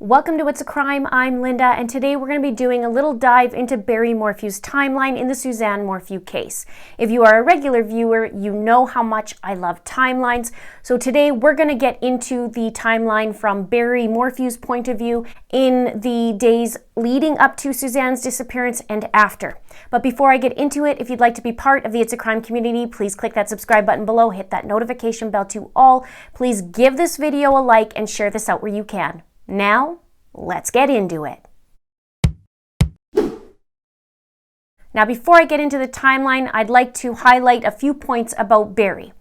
Welcome to It's a Crime. I'm Linda, and today we're going to be doing a little dive into Barry Morphew's timeline in the Suzanne Morphew case. If you are a regular viewer, you know how much I love timelines. So today we're going to get into the timeline from Barry Morphew's point of view in the days leading up to Suzanne's disappearance and after. But before I get into it, if you'd like to be part of the It's a Crime community, please click that subscribe button below, hit that notification bell to all. Please give this video a like and share this out where you can. Now, let's get into it. Now, before I get into the timeline, I'd like to highlight a few points about Barry.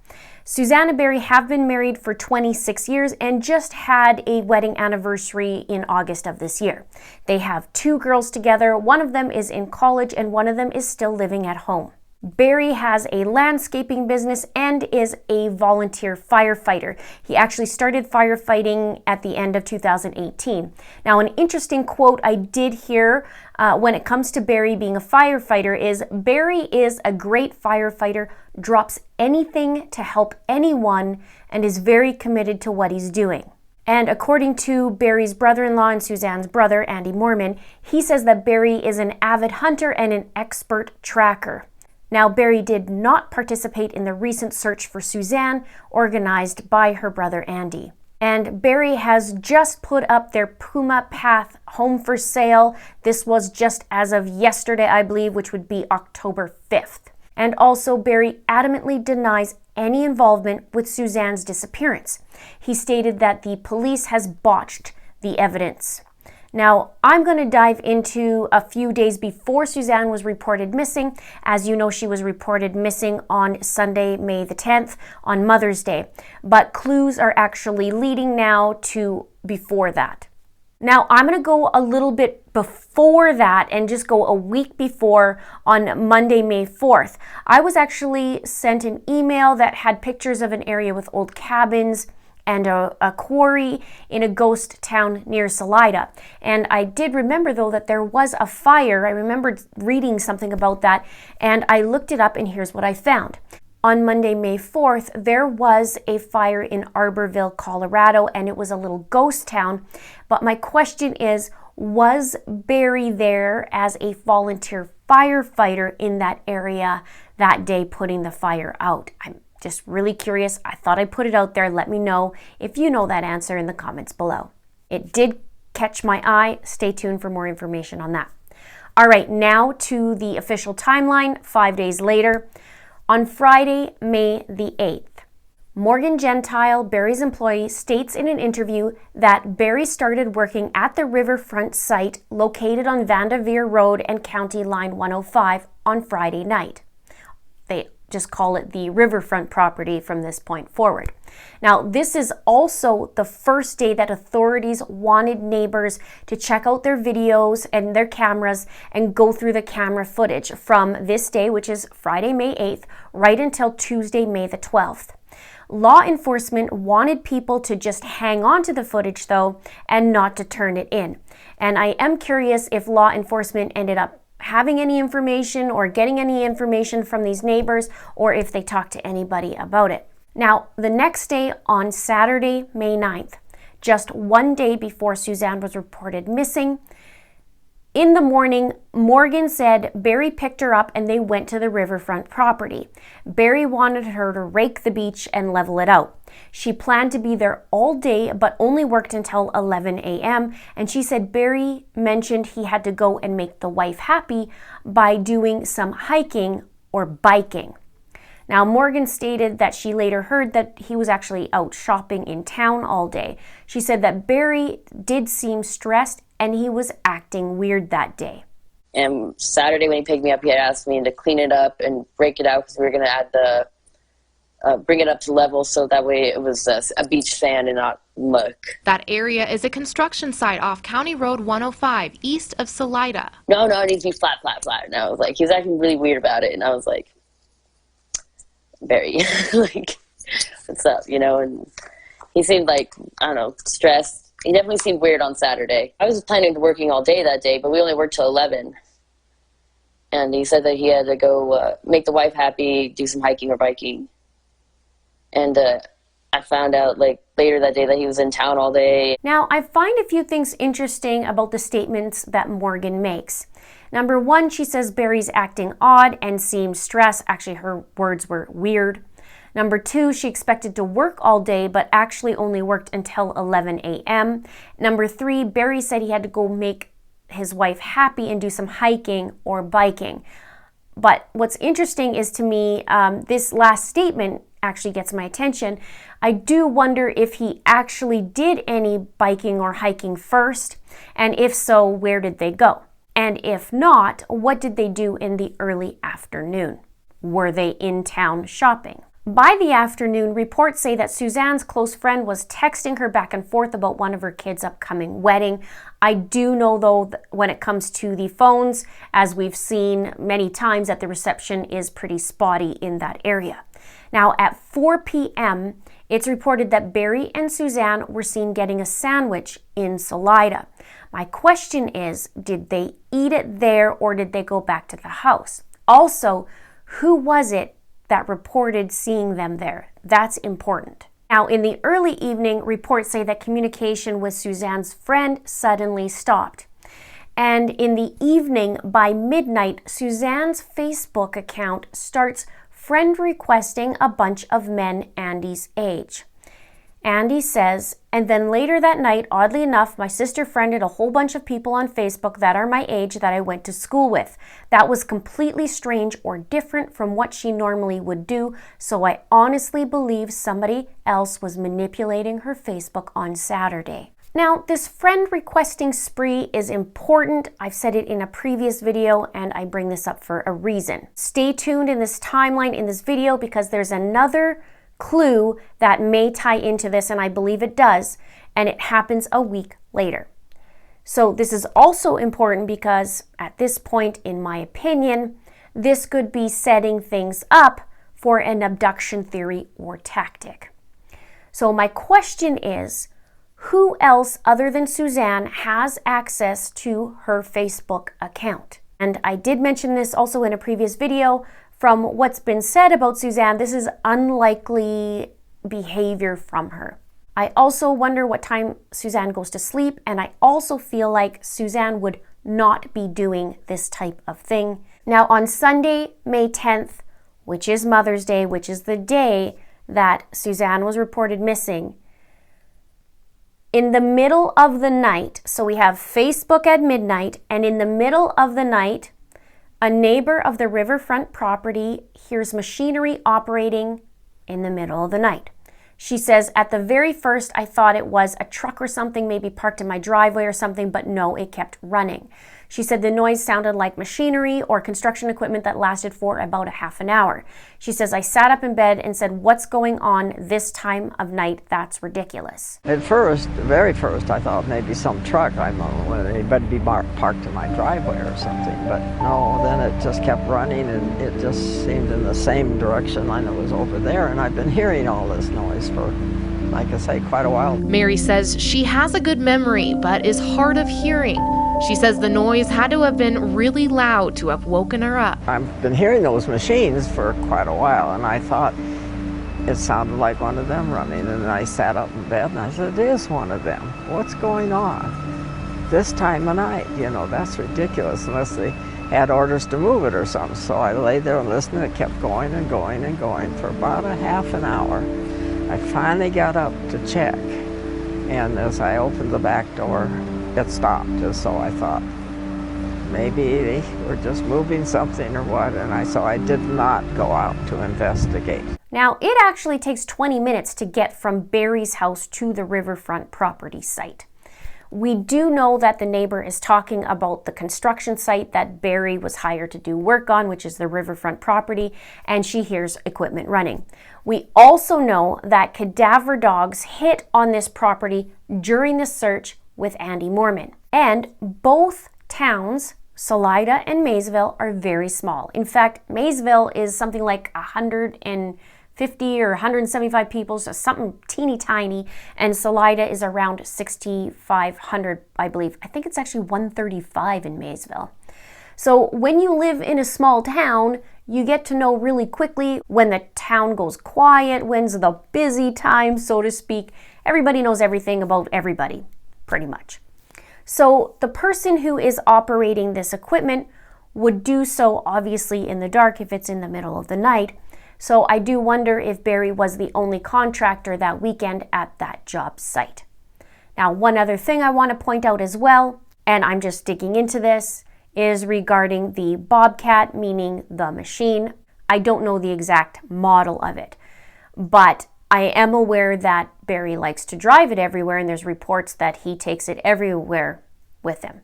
Suzanne and Barry have been married for 26 years and just had a wedding anniversary in August of this year. They have 2 girls together. One of them is in college and one of them is still living at home. Barry has a landscaping business and is a volunteer firefighter. He actually started firefighting at the end of 2018. Now, an interesting quote I did hear when it comes to Barry being a firefighter is, "Barry is a great firefighter, drops anything to help anyone, and is very committed to what he's doing." And according to Barry's brother-in-law and Suzanne's brother, Andy Mormon, he says that Barry is an avid hunter and an expert tracker. Now, Barry did not participate in the recent search for Suzanne organized by her brother Andy. And Barry has just put up their Puma Path home for sale. This was just as of yesterday, I believe, which would be October 5th. And also, Barry adamantly denies any involvement with Suzanne's disappearance. He stated that the police has botched the evidence. Now, I'm going to dive into a few days before Suzanne was reported missing. As you know, she was reported missing on Sunday, May the 10th, on Mother's Day. But clues are actually leading now to before that. Now, I'm going to go a little bit before that and just go a week before on Monday, May 4th. I was actually sent an email that had pictures of an area with old cabins and a quarry in a ghost town near Salida. And I did remember, though, that there was a fire. I remembered reading something about that, and I looked it up, and here's what I found. On Monday, May 4th, there was a fire in Arborville, Colorado, and it was a little ghost town. But my question is, was Barry there as a volunteer firefighter in that area that day putting the fire out? I'm just really curious. I thought I'd put it out there. Let me know if you know that answer in the comments below. It did catch my eye. Stay tuned for more information on that. All right, now to the official timeline 5 days later. On Friday, May the 8th, Morgan Gentile, Barry's employee, states in an interview that Barry started working at the riverfront site located on Vanderveer Road and County Line 105 on Friday night. They just call it the riverfront property from this point forward. Now, this is also the first day that authorities wanted neighbors to check out their videos and their cameras and go through the camera footage from this day, which is Friday, May 8th, right until Tuesday, May the 12th. Law enforcement wanted people to just hang on to the footage, though, and not to turn it in. And I am curious if law enforcement ended up having any information or getting any information from these neighbors, or if they talked to anybody about it. Now, the next day, on Saturday, May 9th, just one day before Suzanne was reported missing, in the morning, Morgan said Barry picked her up and they went to the riverfront property. Barry wanted her to rake the beach and level it out. She planned to be there all day, but only worked until 11 a.m. And she said Barry mentioned he had to go and make the wife happy by doing some hiking or biking. Now, Morgan stated that she later heard that he was actually out shopping in town all day. She said that Barry did seem stressed and he was acting weird that day. And Saturday when he picked me up, he had asked me to clean it up and break it out because we were going to add the bring it up to level so that way it was a beach sand and not muck. That area is a construction site off County Road 105 east of Salida. No, it needs to be flat. And I was like, he was acting really weird about it, and I was like, Barry, like, what's up, you know? And he seemed like, I don't know, stressed. He definitely seemed weird on Saturday. I was planning on working all day that day, but we only worked till 11. And he said that he had to go make the wife happy, do some hiking or biking. And I found out like later that day that he was in town all day. Now, I find a few things interesting about the statements that Morgan makes. Number one, she says Barry's acting odd and seemed stressed. Actually, her words were weird. Number two, she expected to work all day, but actually only worked until 11 a.m. Number three, Barry said he had to go make his wife happy and do some hiking or biking. But what's interesting is, to me, this last statement actually gets my attention. I do wonder if he actually did any biking or hiking first, and if so, where did they go? And if not, what did they do in the early afternoon? Were they in town shopping? By the afternoon, reports say that Suzanne's close friend was texting her back and forth about one of her kids' upcoming wedding. I do know, though, when it comes to the phones, as we've seen many times, that the reception is pretty spotty in that area. Now, at 4 p.m., it's reported that Barry and Suzanne were seen getting a sandwich in Salida. My question is, did they eat it there or did they go back to the house? Also, who was it that reported seeing them there? That's important. Now, in the early evening, reports say that communication with Suzanne's friend suddenly stopped. And in the evening, by midnight, Suzanne's Facebook account starts friend requesting a bunch of men Andy's age. Andy says, and then later that night, oddly enough, my sister friended a whole bunch of people on Facebook that are my age that I went to school with. That was completely strange or different from what she normally would do, so I honestly believe somebody else was manipulating her Facebook on Saturday. Now, this friend requesting spree is important. I've said it in a previous video, and I bring this up for a reason. Stay tuned in this timeline in this video because there's another clue that may tie into this, and I believe it does, and it happens a week later. So this is also important because at this point, in my opinion, this could be setting things up for an abduction theory or tactic. So my question is, who else other than Suzanne has access to her Facebook account? And I did mention this also in a previous video. From what's been said about Suzanne, this is unlikely behavior from her. I also wonder what time Suzanne goes to sleep, and I also feel like Suzanne would not be doing this type of thing. Now, on Sunday, May 10th, which is Mother's Day, which is the day that Suzanne was reported missing, in the middle of the night, so we have Facebook at midnight, and in the middle of the night, a neighbor of the riverfront property hears machinery operating in the middle of the night. She says, at the very first, I thought it was a truck or something, maybe parked in my driveway or something, but no, it kept running. She said the noise sounded like machinery or construction equipment that lasted for about a half an hour. She says, I sat up in bed and said, what's going on this time of night? That's ridiculous. At first, the very first, I thought maybe some truck, I don't know whether anybody be parked in my driveway or something, but no, then it just kept running and it just seemed in the same direction line that was over there, and I've been hearing all this noise for, like I say, quite a while. Mary says she has a good memory, but is hard of hearing. She says the noise had to have been really loud to have woken her up. I've been hearing those machines for quite a while, and I thought it sounded like one of them running, and then I sat up in bed and I said, it is one of them. What's going on? This time of night, you know, that's ridiculous, unless they had orders to move it or something. So I lay there and listened, and it kept going and going and going for about a half an hour. I finally got up to check, and as I opened the back door, it stopped, and so I thought maybe they were just moving something or what, and so I did not go out to investigate. Now, it actually takes 20 minutes to get from Barry's house to the riverfront property site. We do know that the neighbor is talking about the construction site that Barry was hired to do work on, which is the riverfront property, and she hears equipment running. We also know that cadaver dogs hit on this property during the search with Andy Mormon. And both towns, Salida and Maysville, are very small. In fact, Maysville is something like 150 or 175 people, so something teeny tiny, and Salida is around 6,500, I believe. I think it's actually 135 in Maysville. So when you live in a small town, You get to know really quickly when the town goes quiet, when's the busy time, so to speak. Everybody knows everything about everybody, pretty much. So the person who is operating this equipment would do so obviously in the dark if it's in the middle of the night. So I do wonder if Barry was the only contractor that weekend at that job site. Now, one other thing I want to point out as well, and I'm just digging into this, is regarding the Bobcat, meaning the machine. I don't know the exact model of it, but I am aware that Barry likes to drive it everywhere, and there's reports that he takes it everywhere with him,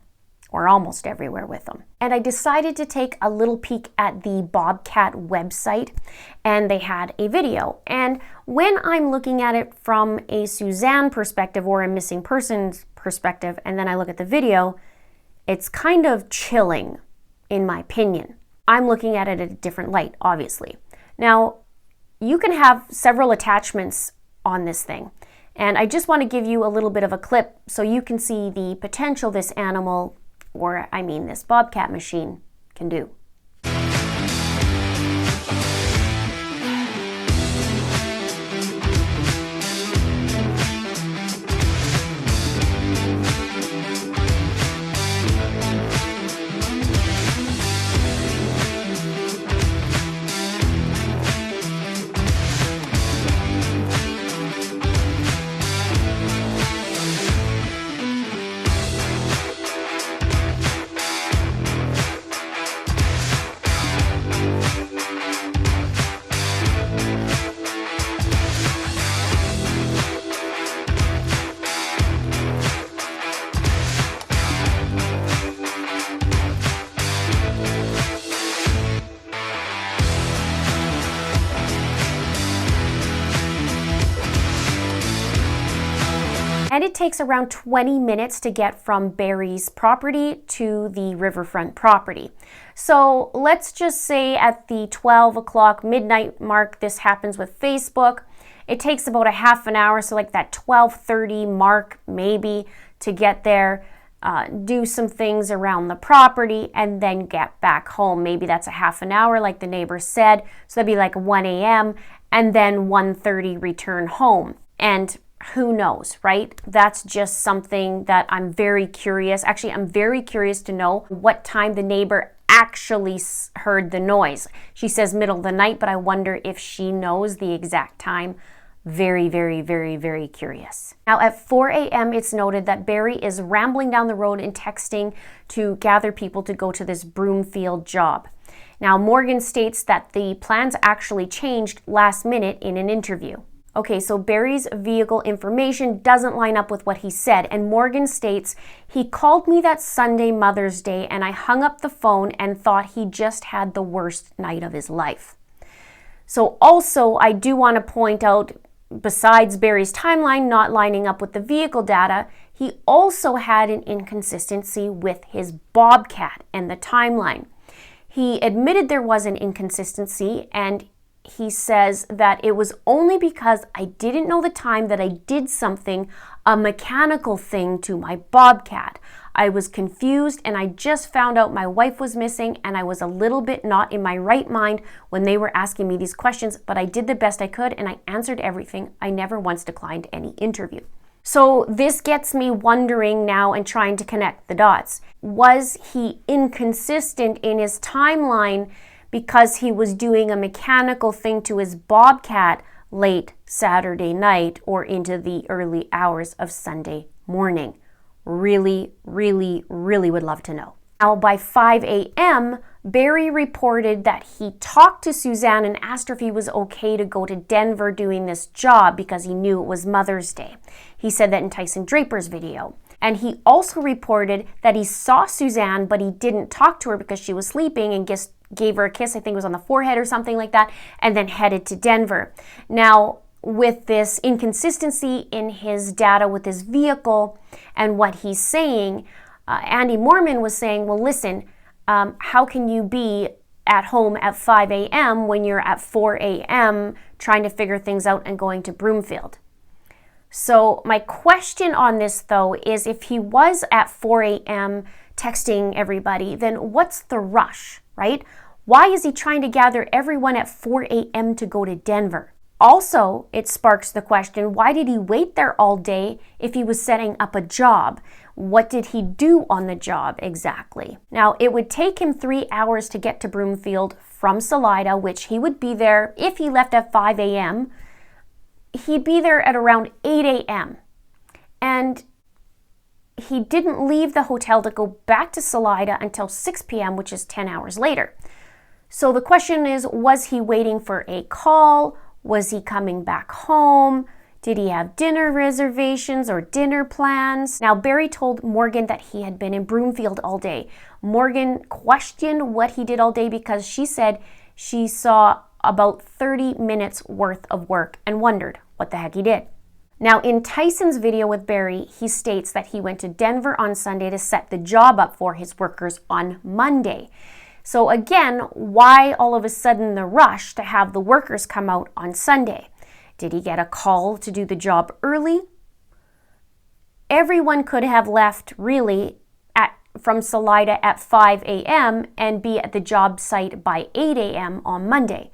or almost everywhere with him. And I decided to take a little peek at the Bobcat website, and they had a video. And when I'm looking at it from a Suzanne perspective or a missing persons perspective, and then I look at the video, it's kind of chilling, in my opinion. I'm looking at it at a different light, obviously. Now, you can have several attachments on this thing, and I just want to give you a little bit of a clip so you can see the potential this animal, or I mean this Bobcat machine, can do. And it takes around 20 minutes to get from Barry's property to the riverfront property. So let's just say at the 12 o'clock midnight mark, this happens with Facebook. It takes about a half an hour, so like that 12:30 mark maybe, to get there, do some things around the property, and then get back home. Maybe that's a half an hour like the neighbor said, so that'd be like 1 a.m. and then 1:30 return home. And who knows, right? That's just something that I'm very curious. Actually, I'm very curious to know what time the neighbor actually heard the noise. She says middle of the night, but I wonder if she knows the exact time. Very, very, very, very curious. Now at 4 a.m., it's noted that Barry is rambling down the road and texting to gather people to go to this Broomfield job. Now Morgan states that the plans actually changed last minute in an interview. Okay, so Barry's vehicle information doesn't line up with what he said, and Morgan states, he called me that Sunday Mother's Day and I hung up the phone and thought he just had the worst night of his life. So also, I do want to point out, besides Barry's timeline not lining up with the vehicle data, he also had an inconsistency with his Bobcat and the timeline. He admitted there was an inconsistency, and he says that it was only because I didn't know the time that I did something, a mechanical thing to my Bobcat. I was confused and I just found out my wife was missing, and I was a little bit not in my right mind when they were asking me these questions, but I did the best I could and I answered everything. I never once declined any interview. So this gets me wondering now and trying to connect the dots. Was he inconsistent in his timeline because he was doing a mechanical thing to his Bobcat late Saturday night or into the early hours of Sunday morning? Really, really, really would love to know. Now, by 5 a.m., Barry reported that he talked to Suzanne and asked her if he was okay to go to Denver doing this job because he knew it was Mother's Day. He said that in Tyson Draper's video. And he also reported that he saw Suzanne, but he didn't talk to her because she was sleeping, and gave her a kiss, I think it was on the forehead or something like that, and then headed to Denver. Now, with this inconsistency in his data with his vehicle and what he's saying, Andy Mormon was saying, well, listen, how can you be at home at 5 a.m. when you're at 4 a.m. trying to figure things out and going to Broomfield? So my question on this, though, is if he was at 4 a.m. texting everybody, then what's the rush, right? Why is he trying to gather everyone at 4 a.m. to go to Denver? Also, it sparks the question, why did he wait there all day if he was setting up a job? What did he do on the job exactly? Now, it would take him 3 hours to get to Broomfield from Salida, which he would be there, if he left at 5 a.m., he'd be there at around 8 a.m. And he didn't leave the hotel to go back to Salida until 6 p.m., which is 10 hours later. So the question is, was he waiting for a call? Was he coming back home? Did he have dinner reservations or dinner plans? Now, Barry told Morgan that he had been in Broomfield all day. Morgan questioned what he did all day because she said she saw about 30 minutes worth of work and wondered what the heck he did. Now, in Tyson's video with Barry, he states that he went to Denver on Sunday to set the job up for his workers on Monday. So again, why all of a sudden the rush to have the workers come out on Sunday? Did he get a call to do the job early? Everyone could have left really from Salida at 5 a.m. and be at the job site by 8 a.m. on Monday.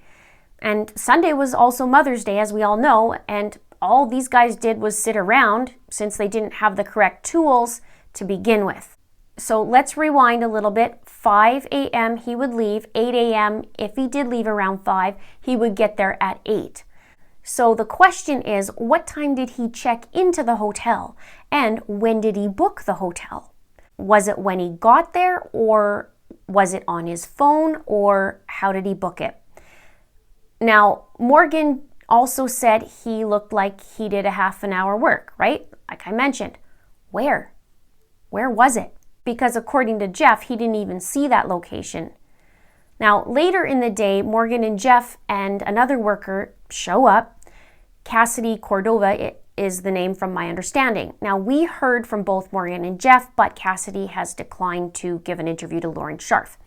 And Sunday was also Mother's Day, as we all know, and all these guys did was sit around since they didn't have the correct tools to begin with. So let's rewind a little bit. 5 a.m. he would leave. 8 a.m. if he did leave around 5, he would get there at 8. So the question is, what time did he check into the hotel? And when did he book the hotel? Was it when he got there, or was it on his phone, or how did he book it? Now, Morgan also said he looked like he did a half an hour work, right? Like I mentioned. Where? Where was it? Because according to Jeff, he didn't even see that location. Now, later in the day, Morgan and Jeff and another worker show up. Cassidy Cordova is the name from my understanding. Now, we heard from both Morgan and Jeff, but Cassidy has declined to give an interview to Lauren Scharf.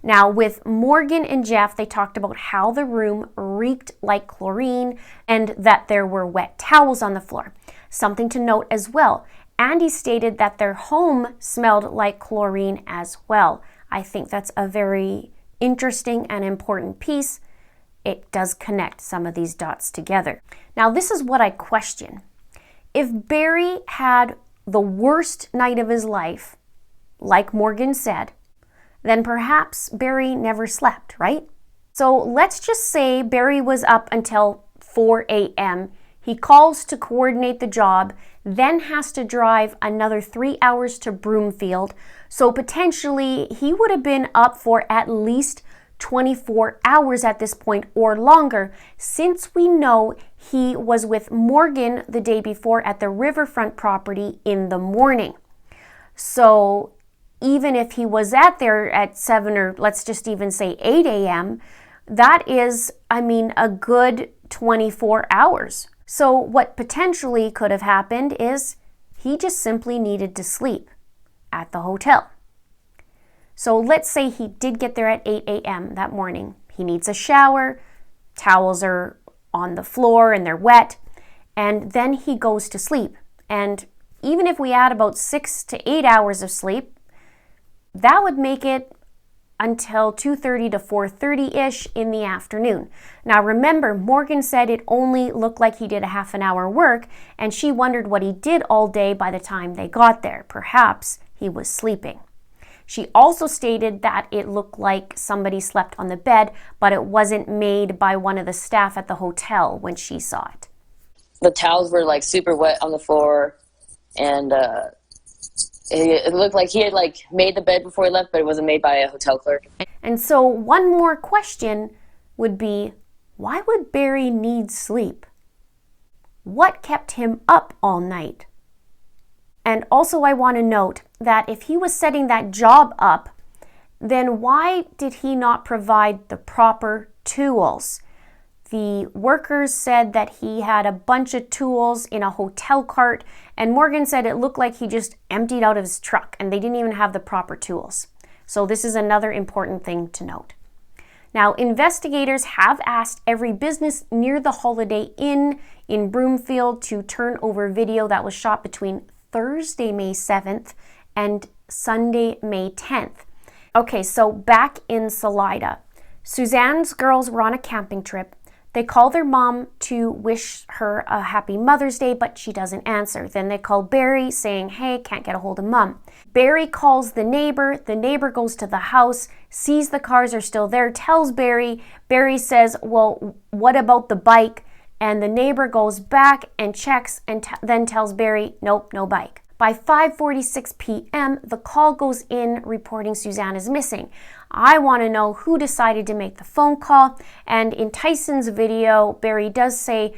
Now, with Morgan and Jeff, they talked about how the room reeked like chlorine and that there were wet towels on the floor. Something to note as well, Andy stated that their home smelled like chlorine as well. I think that's a very interesting and important piece. It does connect some of these dots together. Now, this is what I question. If Barry had the worst night of his life, like Morgan said, then perhaps Barry never slept, right? So let's just say Barry was up until 4 a.m. He calls to coordinate the job, then has to drive another 3 hours to Broomfield. So potentially he would have been up for at least 24 hours at this point or longer, since we know he was with Morgan the day before at the riverfront property in the morning. So even if he was there at 7 or let's just even say 8 a.m., that is, a good 24 hours. So what potentially could have happened is he just simply needed to sleep at the hotel. So let's say he did get there at 8 a.m. that morning. He needs a shower, towels are on the floor and they're wet, and then he goes to sleep. And even if we add about 6 to 8 hours of sleep, that would make it until 2:30 to 4:30-ish in the afternoon. Now remember, Morgan said it only looked like he did a half an hour work, and she wondered what he did all day by the time they got there. Perhaps he was sleeping. She also stated that it looked like somebody slept on the bed, but it wasn't made by one of the staff at the hotel when she saw it. The towels were like super wet on the floor, and it looked like he had made the bed before he left, but it wasn't made by a hotel clerk. And so one more question would be, why would Barry need sleep? What kept him up all night? And also I want to note that if he was setting that job up, then why did he not provide the proper tools? The workers said that he had a bunch of tools in a hotel cart, and Morgan said it looked like he just emptied out of his truck and they didn't even have the proper tools. So this is another important thing to note. Now, investigators have asked every business near the Holiday Inn in Broomfield to turn over video that was shot between Thursday, May 7th and Sunday, May 10th. Okay, so back in Salida. Suzanne's girls were on a camping trip. They call their mom to wish her a happy Mother's Day, but she doesn't answer. Then they call Barry saying, hey, can't get a hold of Mom. Barry calls the neighbor. The neighbor goes to the house, sees the cars are still there, tells Barry. Barry says, well, what about the bike? And the neighbor goes back and checks and then tells Barry, nope, no bike. By 5:46 p.m., the call goes in reporting Suzanne is missing. I want to know who decided to make the phone call. And in Tyson's video, Barry does say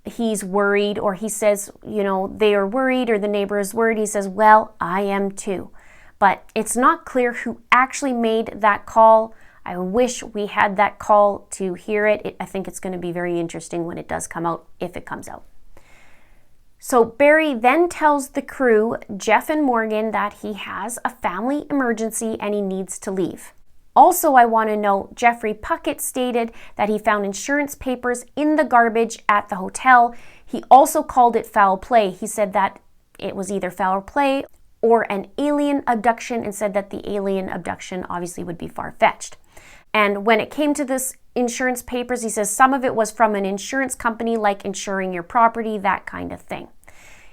he's worried, or he says, they are worried, or the neighbor is worried. He says, well, I am too. But it's not clear who actually made that call. I wish we had that call to hear it. I think it's going to be very interesting when it does come out, if it comes out. So Barry then tells the crew, Jeff and Morgan, that he has a family emergency and he needs to leave. Also, I want to note, Jeffrey Puckett stated that he found insurance papers in the garbage at the hotel. He also called it foul play. He said that it was either foul play or an alien abduction, and said that the alien abduction obviously would be far-fetched. And when it came to this insurance papers, he says some of it was from an insurance company, like insuring your property, that kind of thing.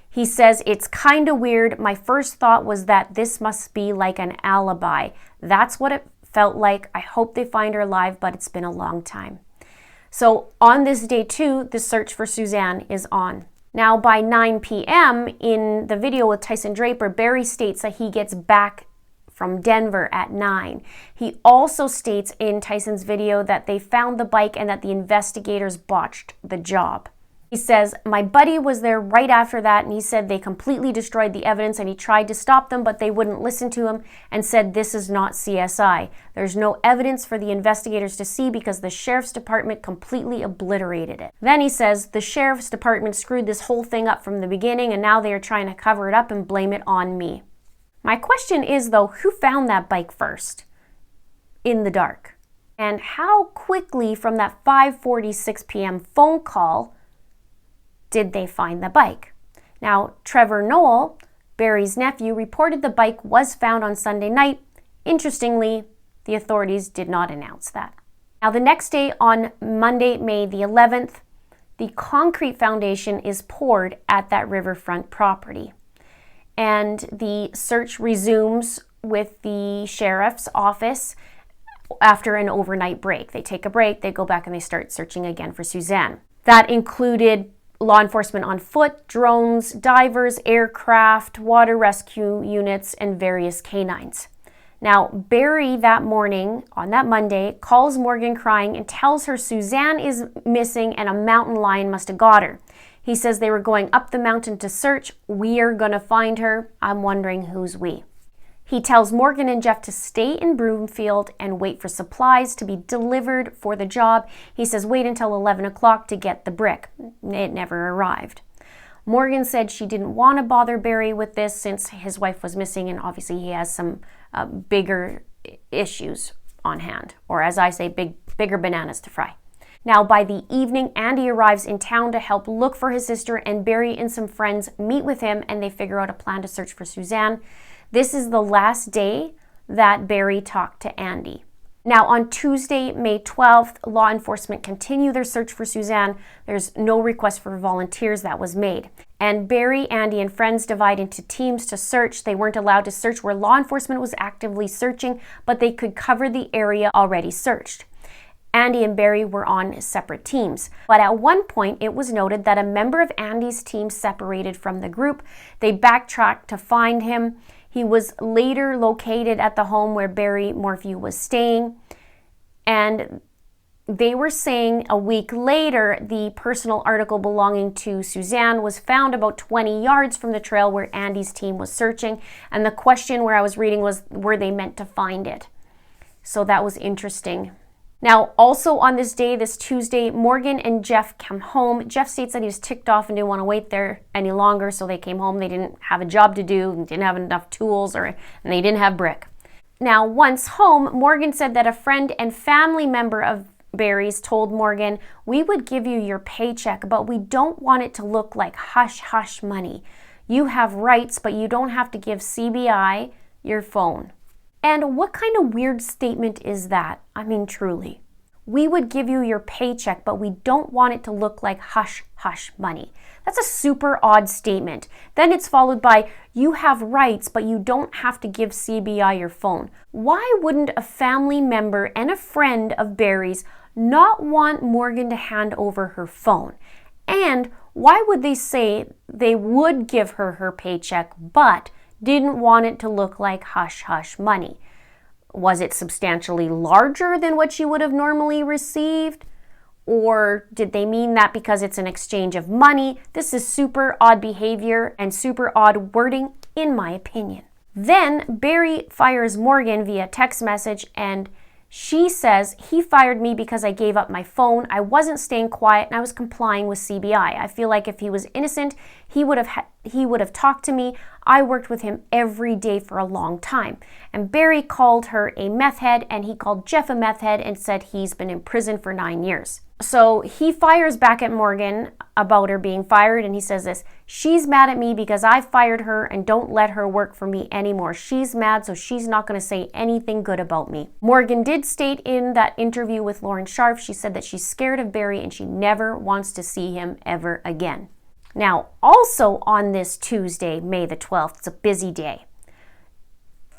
He says, it's kind of weird. My first thought was that this must be like an alibi. That's what it felt like. I hope they find her alive, but it's been a long time. So on this day too, the search for Suzanne is on. Now by 9 p.m. in the video with Tyson Draper, Barry states that he gets back from Denver at 9. He also states in Tyson's video that they found the bike and that the investigators botched the job. He says, my buddy was there right after that, and he said they completely destroyed the evidence, and he tried to stop them, but they wouldn't listen to him and said this is not CSI. There's no evidence for the investigators to see because the sheriff's department completely obliterated it. Then he says the sheriff's department screwed this whole thing up from the beginning, and now they are trying to cover it up and blame it on me. My question is, though, who found that bike first in the dark? And how quickly from that 5:46 p.m. phone call did they find the bike? Now, Trevor Noel, Barry's nephew, reported the bike was found on Sunday night. Interestingly, the authorities did not announce that. Now, the next day, on Monday, May the 11th, the concrete foundation is poured at that riverfront property. And the search resumes with the sheriff's office after an overnight break. They take a break, they go back and they start searching again for Suzanne. That included law enforcement on foot, drones, divers, aircraft, water rescue units, and various canines. Now, Barry that morning, on that Monday, calls Morgan crying and tells her Suzanne is missing and a mountain lion must have got her. He says they were going up the mountain to search. We are going to find her. I'm wondering who's we. He tells Morgan and Jeff to stay in Broomfield and wait for supplies to be delivered for the job. He says wait until 11 o'clock to get the brick. It never arrived. Morgan said she didn't want to bother Barry with this since his wife was missing, and obviously he has some bigger issues on hand, or as I say, bigger bananas to fry. Now, by the evening, Andy arrives in town to help look for his sister, and Barry and some friends meet with him and they figure out a plan to search for Suzanne. This is the last day that Barry talked to Andy. Now, on Tuesday, May 12th, law enforcement continue their search for Suzanne. There's no request for volunteers that was made. And Barry, Andy, and friends divide into teams to search. They weren't allowed to search where law enforcement was actively searching, but they could cover the area already searched. Andy and Barry were on separate teams. But at one point, it was noted that a member of Andy's team separated from the group. They backtracked to find him. He was later located at the home where Barry Morphew was staying. And they were saying a week later, the personal article belonging to Suzanne was found about 20 yards from the trail where Andy's team was searching. And the question where I was reading was, were they meant to find it? So that was interesting. Now, also on this day, this Tuesday, Morgan and Jeff come home. Jeff states that he was ticked off and didn't want to wait there any longer, so they came home. They didn't have a job to do, didn't have enough tools, and they didn't have brick. Now, once home, Morgan said that a friend and family member of Barry's told Morgan, we would give you your paycheck, but we don't want it to look like hush-hush money. You have rights, but you don't have to give CBI your phone. And what kind of weird statement is that? I mean, truly. we would give you your paycheck, but we don't want it to look like hush hush money. That's a super odd statement. Then it's followed by, you have rights, but you don't have to give CBI your phone. Why wouldn't a family member and a friend of Barry's not want Morgan to hand over her phone? And why would they say they would give her her paycheck, but didn't want it to look like hush hush money? Was it substantially larger than what she would have normally received? Or did they mean that because it's an exchange of money? This is super odd behavior and super odd wording, in my opinion. Then Barry fires Morgan via text message, and she says, he fired me because I gave up my phone. I wasn't staying quiet and I was complying with CBI. I feel like if he was innocent, he would have talked to me. I worked with him every day for a long time. And Barry called her a meth head, and he called Jeff a meth head and said he's been in prison for 9 years. So he fires back at Morgan about her being fired, and he says this, she's mad at me because I fired her and don't let her work for me anymore. She's mad, so she's not going to say anything good about me. Morgan did state in that interview with Lauren Sharf, she said that she's scared of Barry and she never wants to see him ever again. Now, also on this Tuesday, May the 12th, it's a busy day.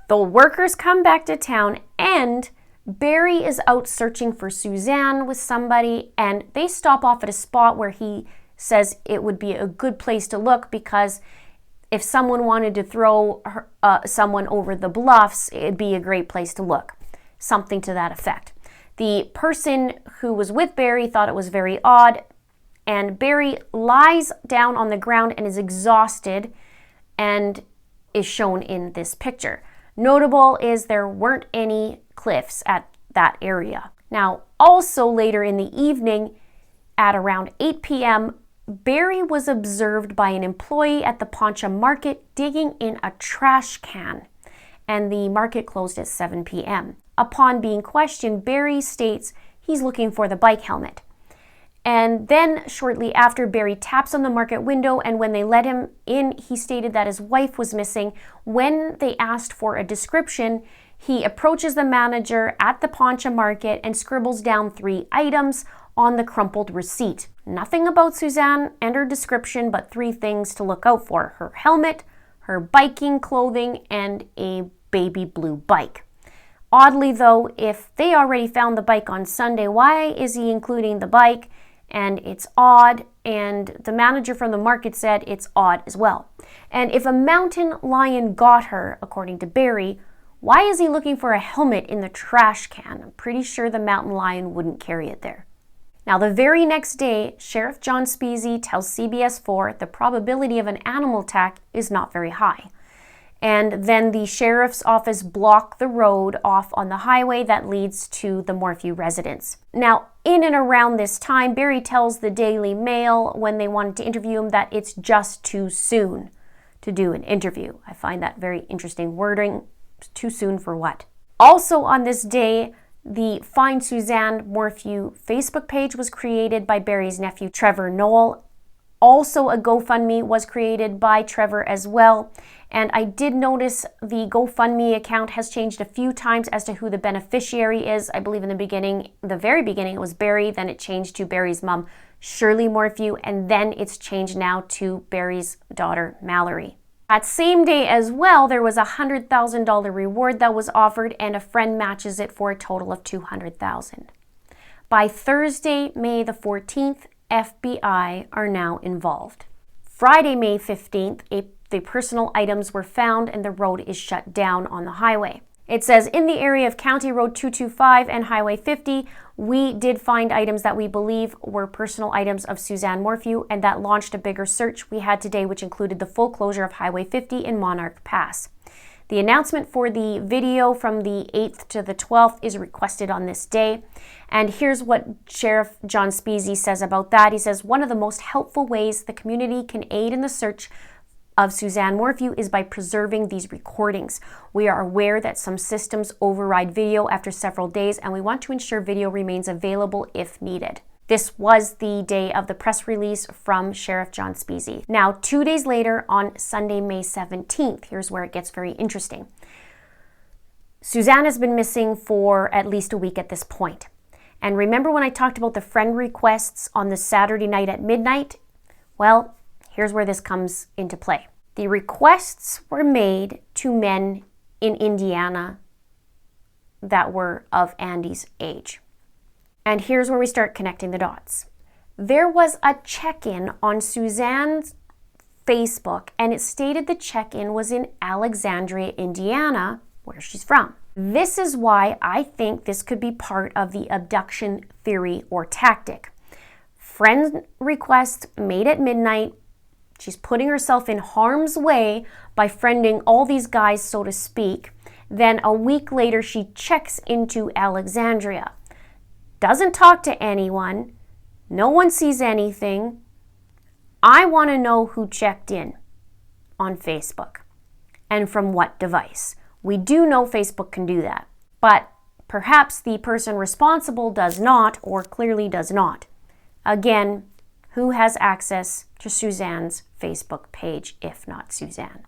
The workers come back to town and Barry is out searching for Suzanne with somebody, and they stop off at a spot where he says it would be a good place to look because if someone wanted to throw someone over the bluffs, it'd be a great place to look. Something to that effect. The person who was with Barry thought it was very odd, and Barry lies down on the ground and is exhausted and is shown in this picture. Notable is there weren't any cliffs at that area. Now, also later in the evening at around 8 p.m., Barry was observed by an employee at the Poncha Market digging in a trash can, and the market closed at 7 p.m. Upon being questioned, Barry states he's looking for the bike helmet. And then shortly after, Barry taps on the market window, and when they let him in, he stated that his wife was missing. When they asked for a description, he approaches the manager at the Poncha Market and scribbles down 3 items on the crumpled receipt. Nothing about Suzanne and her description, but 3 things to look out for: her helmet, her biking clothing, and a baby blue bike. Oddly though, if they already found the bike on Sunday, why is he including the bike? And it's odd, and the manager from the market said it's odd as well. And if a mountain lion got her, according to Barry, why is he looking for a helmet in the trash can? I'm pretty sure the mountain lion wouldn't carry it there. Now, the very next day, Sheriff John Speasy tells CBS 4 the probability of an animal attack is not very high. And then the sheriff's office blocked the road off on the highway that leads to the Morphew residence. Now, in and around this time, Barry tells the Daily Mail when they wanted to interview him that it's just too soon to do an interview. I find that very interesting wording. Too soon for what? Also on this day, the Find Suzanne Morphew Facebook page was created by Barry's nephew, Trevor Noel. Also, a GoFundMe was created by Trevor as well. And I did notice the GoFundMe account has changed a few times as to who the beneficiary is. I believe in the very beginning, it was Barry, then it changed to Barry's mom, Shirley Morphew, and then it's changed now to Barry's daughter, Mallory. That same day as well, there was a $100,000 reward that was offered, and a friend matches it for a total of $200,000. By Thursday, May the 14th, FBI are now involved. Friday, May 15th, the personal items were found and the road is shut down on the highway. It says, in the area of County Road 225 and Highway 50, we did find items that we believe were personal items of Suzanne Morphew, and that launched a bigger search we had today, which included the full closure of Highway 50 in Monarch Pass. The announcement for the video from the 8th to the 12th is requested on this day. And here's what Sheriff John Speasy says about that. He says, one of the most helpful ways the community can aid in the search of Suzanne Morphew is by preserving these recordings. We are aware that some systems override video after several days, and we want to ensure video remains available if needed. This was the day of the press release from Sheriff John Speasy. Now, 2 days later, on Sunday, May 17th, here's where it gets very interesting. Suzanne has been missing for at least a week at this point. And remember when I talked about the friend requests on the Saturday night at midnight? Well, here's where this comes into play. The requests were made to men in Indiana that were of Andy's age. And here's where we start connecting the dots. There was a check-in on Suzanne's Facebook, and it stated the check-in was in Alexandria, Indiana, where she's from. This is why I think this could be part of the abduction theory or tactic. Friend request made at midnight. She's putting herself in harm's way by friending all these guys, so to speak. Then a week later, she checks into Alexandria. Doesn't talk to anyone. No one sees anything. I want to know who checked in on Facebook and from what device. We do know Facebook can do that, but perhaps the person responsible does not, or clearly does not. Again, who has access to Suzanne's Facebook page if not Suzanne?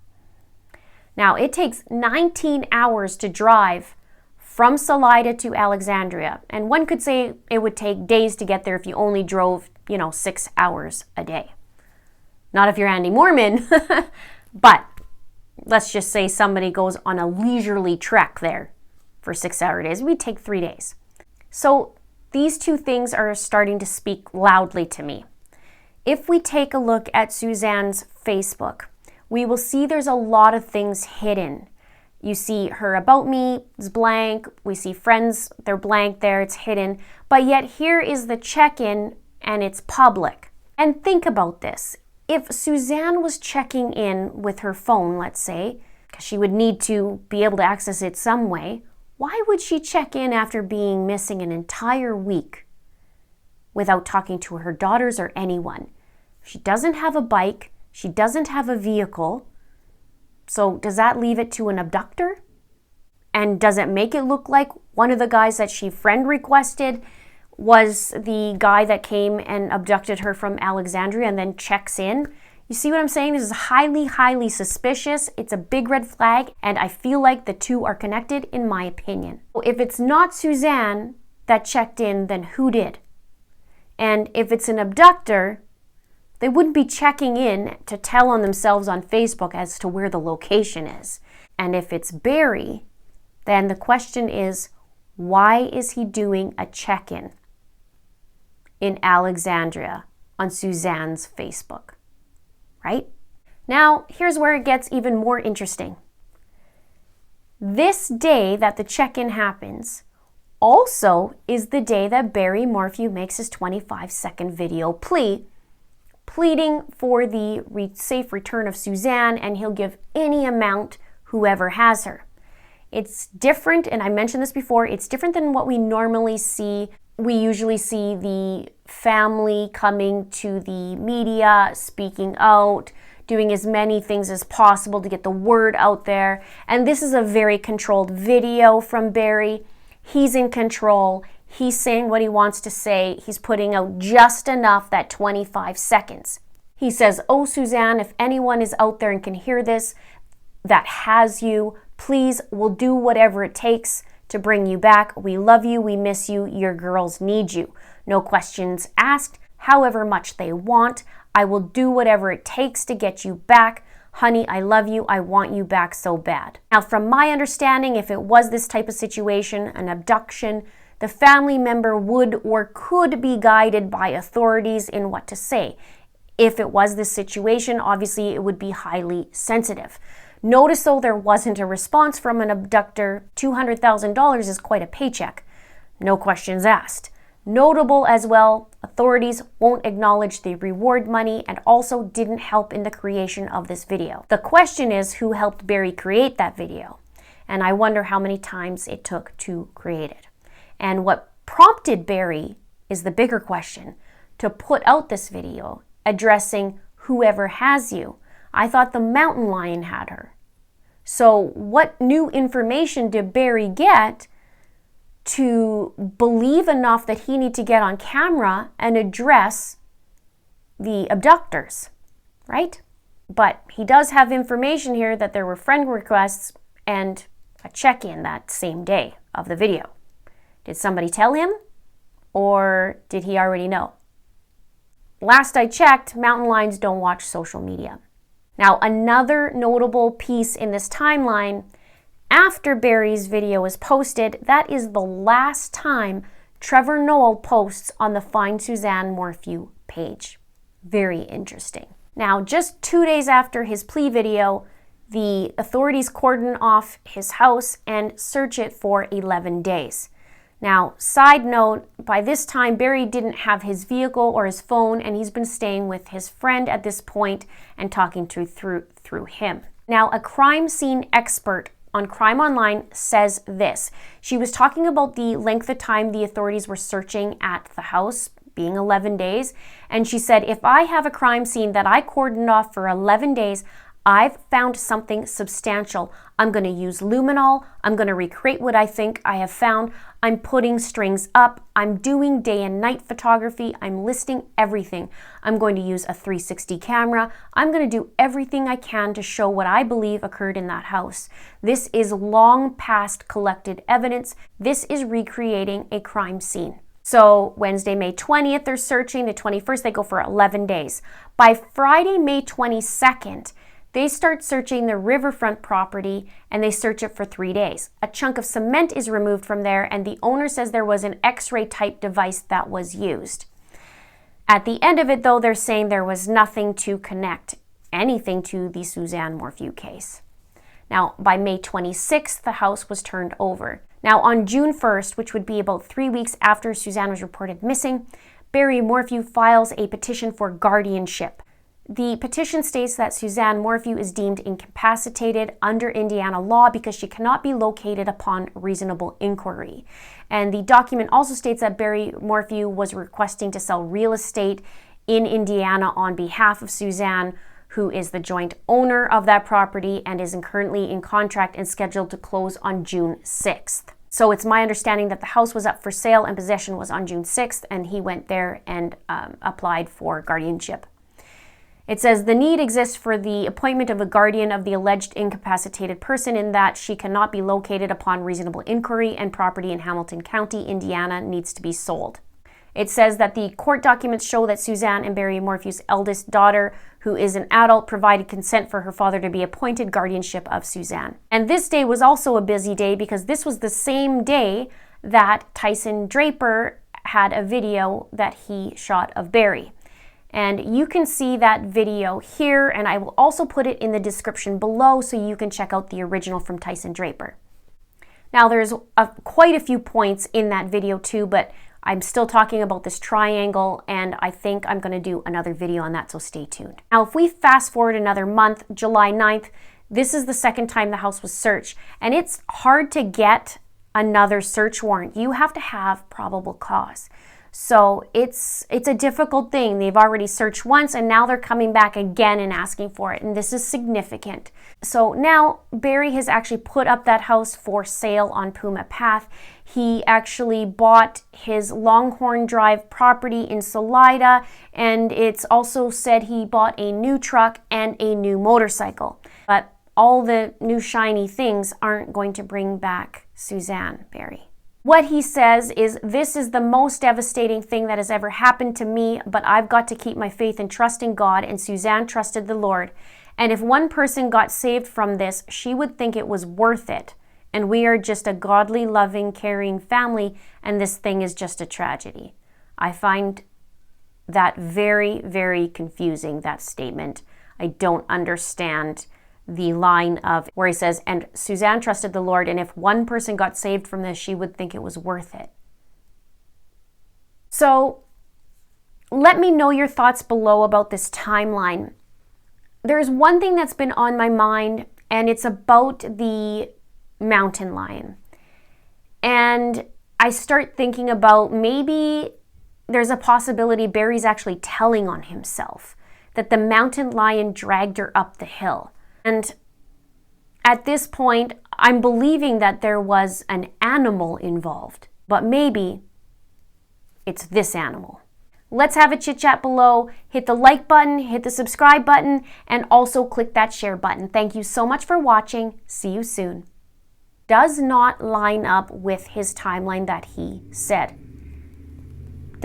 Now, it takes 19 hours to drive from Salida to Alexandria, and one could say it would take days to get there if you only drove, 6 hours a day. Not if you're Andy Mormon, but let's just say somebody goes on a leisurely trek there for 6-hour days. It would take 3 days. So these two things are starting to speak loudly to me. If we take a look at Suzanne's Facebook, we will see there's a lot of things hidden. You see her about me is blank. We see friends, they're blank there, it's hidden. But yet here is the check-in and it's public. And think about this. If Suzanne was checking in with her phone, let's say, because she would need to be able to access it some way, why would she check in after being missing an entire week without talking to her daughters or anyone? She doesn't have a bike. She doesn't have a vehicle. So does that leave it to an abductor? And does it make it look like one of the guys that she friend requested was the guy that came and abducted her from Alexandria and then checks in? You see what I'm saying? This is highly, highly suspicious. It's a big red flag, and I feel like the two are connected in my opinion. If it's not Suzanne that checked in, then who did? And if it's an abductor, they wouldn't be checking in to tell on themselves on Facebook as to where the location is. And if it's Barry, then the question is, why is he doing a check-in in Alexandria on Suzanne's Facebook? Right? Now, here's where it gets even more interesting. This day that the check-in happens also is the day that Barry Morphew makes his 25-second video pleading for the safe return of Suzanne, and he'll give any amount whoever has her. It's different, and I mentioned this before, it's different than what we normally see. We usually see the family coming to the media, speaking out, doing as many things as possible to get the word out there. And this is a very controlled video from Barry. He's in control. He's saying what he wants to say. He's putting out just enough, that 25 seconds. He says, "Oh, Suzanne, if anyone is out there and can hear this, that has you, please, we'll do whatever it takes to bring you back. We love you. We miss you. Your girls need you. No questions asked. However much they want, I will do whatever it takes to get you back. Honey, I love you. I want you back so bad." Now, from my understanding, if it was this type of situation, an abduction, the family member would or could be guided by authorities in what to say. If it was this situation, obviously it would be highly sensitive. Notice though there wasn't a response from an abductor. $200,000 is quite a paycheck. No questions asked. Notable as well, authorities won't acknowledge the reward money and also didn't help in the creation of this video. The question is, who helped Barry create that video? And I wonder how many times it took to create it. And what prompted Barry is the bigger question, to put out this video addressing whoever has you. I thought the mountain lion had her. So what new information did Barry get to believe enough that he needed to get on camera and address the abductors, right? But he does have information here that there were friend requests and a check-in that same day of the video. Did somebody tell him? or did he already know? Last I checked, mountain lions don't watch social media. Now, another notable piece in this timeline, after Barry's video is posted, that is the last time Trevor Noah posts on the Find Suzanne Morphew page. Very interesting. Now, just 2 days after his plea video, the authorities cordon off his house and search it for 11 days. Now, side note, by this time, Barry didn't have his vehicle or his phone, and he's been staying with his friend at this point and talking through him. Now, a crime scene expert on Crime Online says this. She was talking about the length of time the authorities were searching at the house, being 11 days, and she said, if I have a crime scene that I cordoned off for 11 days, I've found something substantial. I'm going to use luminol. I'm going to recreate what I think I have found. I'm putting strings up. I'm doing day and night photography. I'm listing everything. I'm going to use a 360 camera. I'm going to do everything I can to show what I believe occurred in that house. This is long past collected evidence. This is recreating a crime scene. So Wednesday, May 20th, they're searching. The 21st, they go for 11 days. By Friday, May 22nd, they start searching the riverfront property and they search it for 3 days. A chunk of cement is removed from there and the owner says there was an X-ray type device that was used. At the end of it though, they're saying there was nothing to connect anything to the Suzanne Morphew case. Now, by May 26th, the house was turned over. Now, on June 1st, which would be about 3 weeks after Suzanne was reported missing, Barry Morphew files a petition for guardianship. The petition states that Suzanne Morphew is deemed incapacitated under Indiana law because she cannot be located upon reasonable inquiry. And the document also states that Barry Morphew was requesting to sell real estate in Indiana on behalf of Suzanne, who is the joint owner of that property and is currently in contract and scheduled to close on June 6th. So it's my understanding that the house was up for sale and possession was on June 6th, and he went there and applied for guardianship. It says the need exists for the appointment of a guardian of the alleged incapacitated person in that she cannot be located upon reasonable inquiry and property in Hamilton County, Indiana needs to be sold. It says that the court documents show that Suzanne and Barry Morphew's eldest daughter, who is an adult, provided consent for her father to be appointed guardianship of Suzanne. And this day was also a busy day because this was the same day that Tyson Draper had a video that he shot of Barry. And you can see that video here, and I will also put it in the description below so you can check out the original from Tyson Draper. Now, there's quite a few points in that video too, but I'm still talking about this triangle, and I think I'm going to do another video on that, so stay tuned. Now, if we fast forward another month, July 9th, this is the second time the house was searched, and it's hard to get another search warrant. You have to have probable cause. So it's a difficult thing. They've already searched once and now they're coming back again and asking for it. And this is significant. So now Barry has actually put up that house for sale on Puma Path. He actually bought his Longhorn Drive property in Salida, and it's also said he bought a new truck and a new motorcycle. But all the new shiny things aren't going to bring back Suzanne Barry. What he says is, this is the most devastating thing that has ever happened to me, but I've got to keep my faith and trust in God, and Suzanne trusted the Lord. And if one person got saved from this, she would think it was worth it. And we are just a godly, loving, caring family, and this thing is just a tragedy. I find that very, very confusing, that statement. I don't understand the line of where he says, and Suzanne trusted the Lord, and if one person got saved from this, she would think it was worth it. So let me know your thoughts below about this timeline. There's one thing that's been on my mind, and it's about the mountain lion. And I start thinking about maybe there's a possibility Barry's actually telling on himself, that the mountain lion dragged her up the hill. And at this point, I'm believing that there was an animal involved, but maybe it's this animal. Let's have a chit chat below. Hit the like button, hit the subscribe button, and also click that share button. Thank you so much for watching. See you soon. Does not line up with his timeline that he said.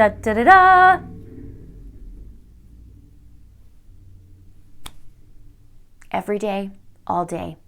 Da da da da. Every day, all day.